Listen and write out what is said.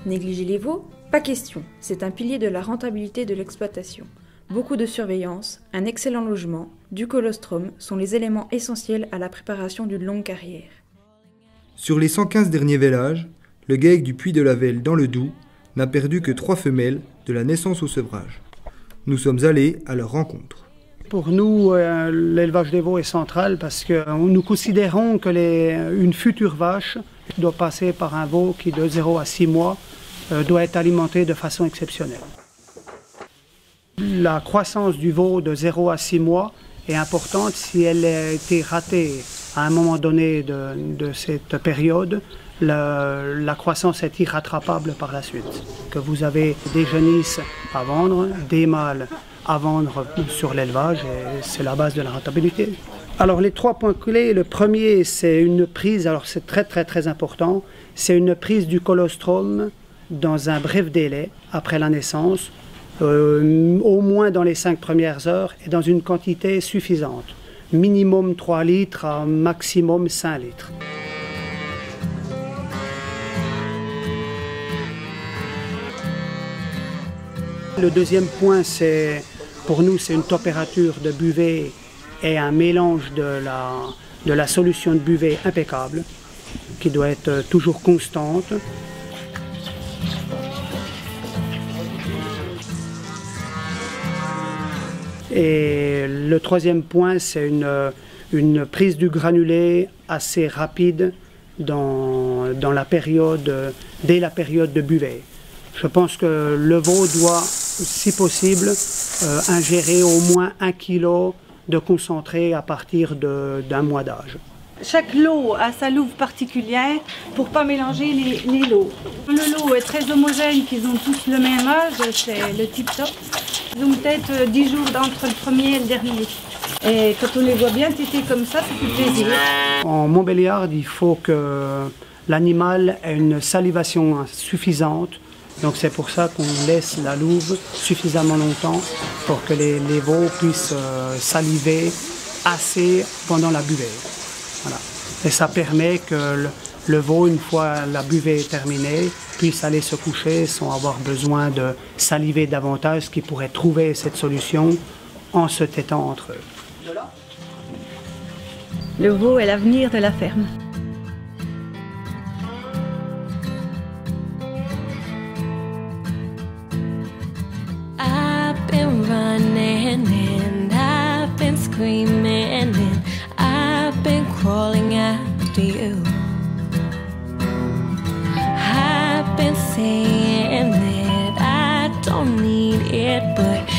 Négliger les veaux? Pas question, c'est un pilier de la rentabilité de l'exploitation. Beaucoup de surveillance, un excellent logement, du colostrum sont les éléments essentiels à la préparation d'une longue carrière. Sur les 115 derniers vélages, le GEIC du Puy de la Velle dans le Doubs n'a perdu que 3 femelles de la naissance au sevrage. Nous sommes allés à leur rencontre. Pour nous, l'élevage des veaux est central parce que nous considérons que une future vache doit passer par un veau qui, de 0 à 6 mois, doit être alimenté de façon exceptionnelle. La croissance du veau de 0 à 6 mois est importante. Si elle a été ratée à un moment donné de cette période, la croissance est irrattrapable par la suite. Que vous avez des génisses à vendre, des mâles à vendre sur l'élevage, et c'est la base de la rentabilité. Alors les 3 points clés, le premier c'est une prise, alors c'est très important, c'est une prise du colostrum dans un bref délai après la naissance, au moins dans les 5 premières heures et dans une quantité suffisante, minimum 3 litres à maximum 5 litres. Le deuxième point, pour nous, c'est une température de buvée et un mélange de la solution de buvée impeccable, qui doit être toujours constante. Et le troisième point, c'est une prise du granulé assez rapide dès la période de buvée. Je pense que le veau doit, si possible, ingérer au moins 1 kg de concentré à partir d'un mois d'âge. Chaque lot a sa louve particulière pour ne pas mélanger les lots. Le lot est très homogène, qu'ils ont tous le même âge, c'est le tip top. Ils ont peut-être 10 jours entre le premier et le dernier. Et quand on les voit bien téter comme ça fait plaisir. En Montbéliard, il faut que l'animal ait une salivation suffisante. Donc c'est pour ça qu'on laisse la louve suffisamment longtemps pour que les veaux puissent saliver assez pendant la buvée. Voilà. Et ça permet que le veau, une fois la buvée terminée, puisse aller se coucher sans avoir besoin de saliver davantage, qui pourrait trouver cette solution en se tétant entre eux. Le veau est l'avenir de la ferme. And I've been screaming and I've been crawling after you. I've been saying that I don't need it, but